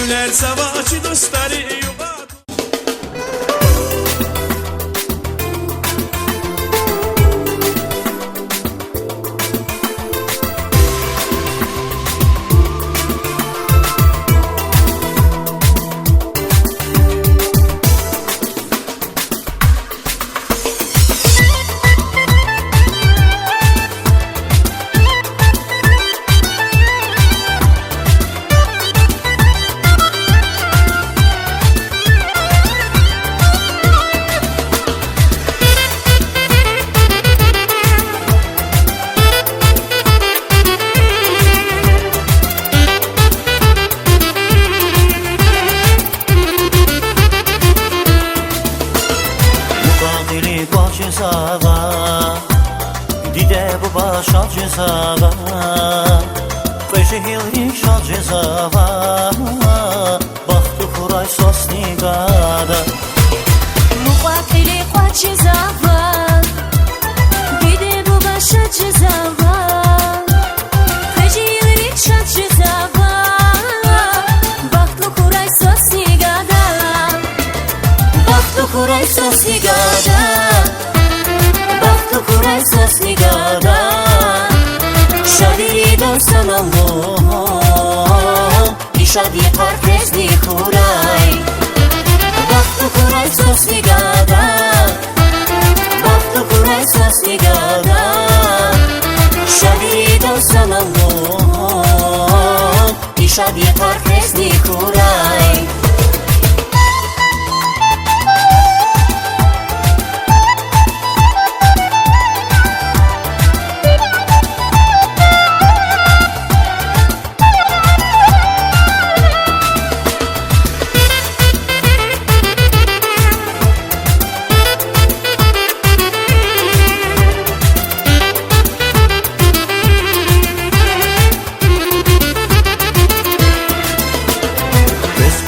هنر سواچی دوستاری دیده bu başa cezava Fejehil şal cezava Baktı kuray sosnigada Muqatili qat cezava Dide bu başa cezava Fejehil şal cezava Baktı kuray sosnigada Baktı kuray sosnigada Kuray sosnigada Şadiri dostan Allah İşadi parkezni kuray Baktı kuray sosnigada Baktı kuray sosnigada Şadiri dostan Allah İşadi parkezni kuray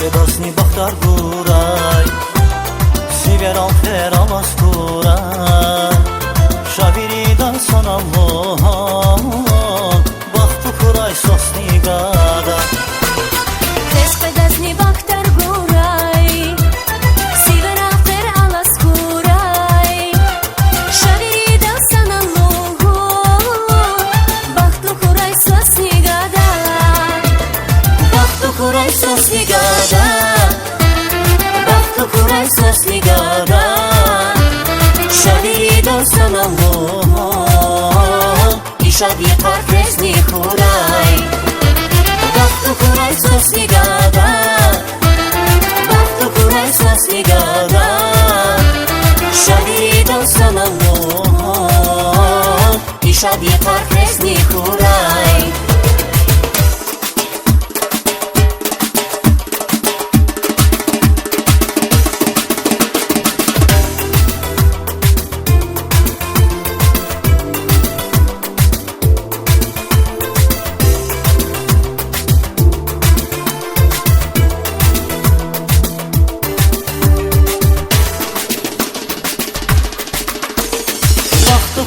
Bedasni baktar kuray Siver alfer alas kuray Şaviri dansan Allah Baktı kuray sosnigada Bedasni baktar kuray Siver alfer alas kuray Şaviri dansan Allah Baktı kuray sosnigada Baktı kuray sosnigada Baktı kuray sosnigada Şadiri dostan Allah İşadi parkezni kuray Baktı kuray sosnigada Baktı kuray sosnigada Şadiri dostan Allah İşadi parkezni kuray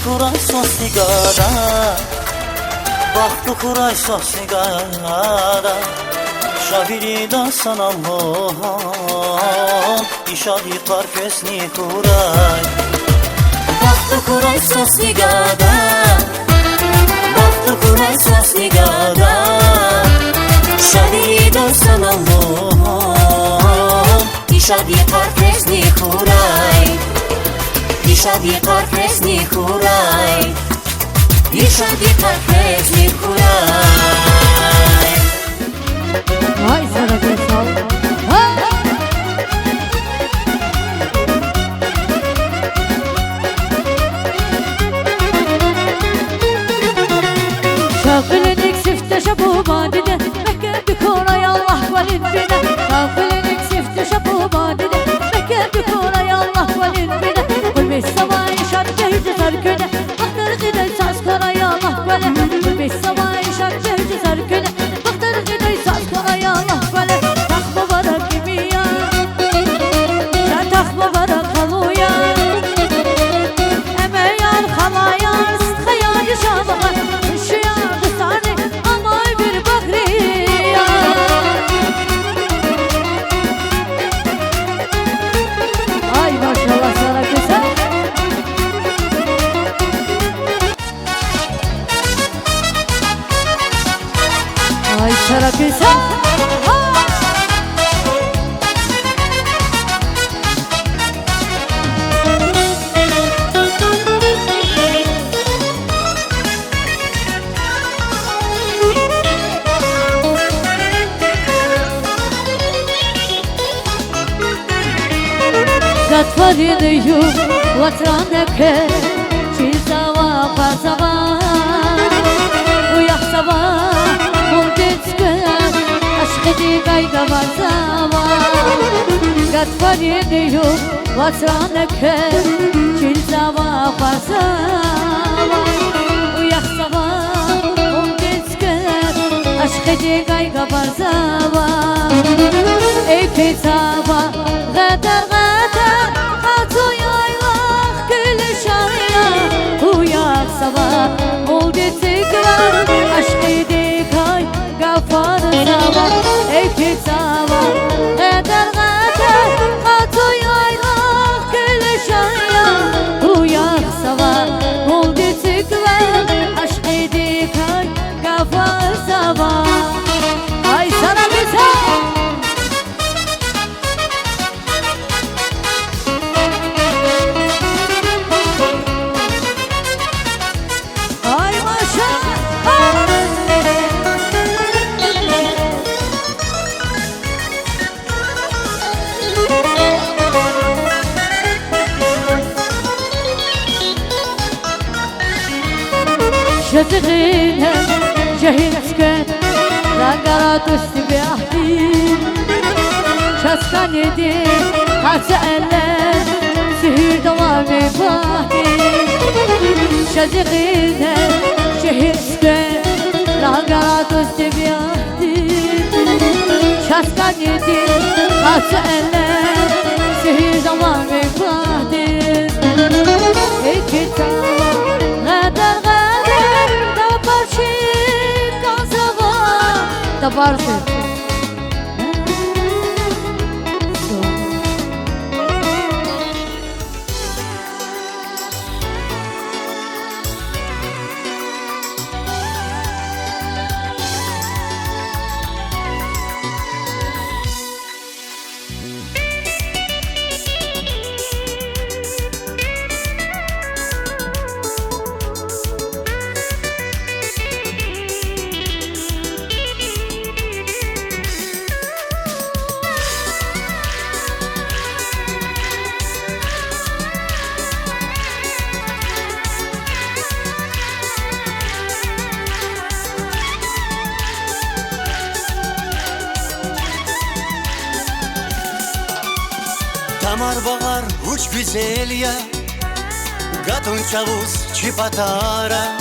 kuray sosnigada Baktı kuray sosnigada Şaviri dansan Allah İşadi parkezni kuray Baktı kuray sosnigada Baktı kuray sosnigada Şaviri dansan Allah İşadi parkezni kuray İşadi parkezni kuray İşadi parkezni kuray Vay sana kösal Şakılınık sifte şabu badide Mekke kuray Allah validine Şakılınık sifte şabu badide Mekke kuray Allah validine Kulbeş sabah işar cehce sarküne Baktır gıday saz kuray Allah validine Kulbeş sabah işar cehce sarküne Baktır gıday saz kuray Allah validine Takma barak gibi ya Sen takma barak haluya Eme yar hala yar Sıtkayar şabağa Şıya kısane Amay bir bakriya Gatvarinu vatraneke Çizava fazava Uyak sabah Muldetske Aşkı di gayga vazava Gatvarinu vatraneke Çizava fazava Uyak sabah Muldetske Aşkı di gayga vazava Ey petava Gadar gadar Hatu yaylak gülüşaya Uyak sabah Oldu tekrar Aşkı dekay Gafar sabah Ey petava Gadar gadar Hatu yaylak gülüşaya Uyak sabah Oldu tekrar Aşkı dekay Gafar sabah Ay sana bir sen شتغينا جهينتك راقرات استباحتي شاسكان يدي هتسألن سهير دوامي باحتي شتغينا جهينتك راقرات استباحتي شاسكان يدي هتسألن سهير دوامي باحتي الكتابة غدر da varsın. Tamar bağar uç güzel ya Gatun çavuz çipatara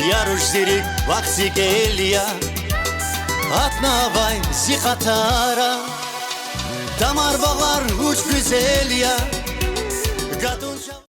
Yaruş zirik vakti gel ya Atna vay zikatara Tamar bağar uç güzel ya Gatun çavuz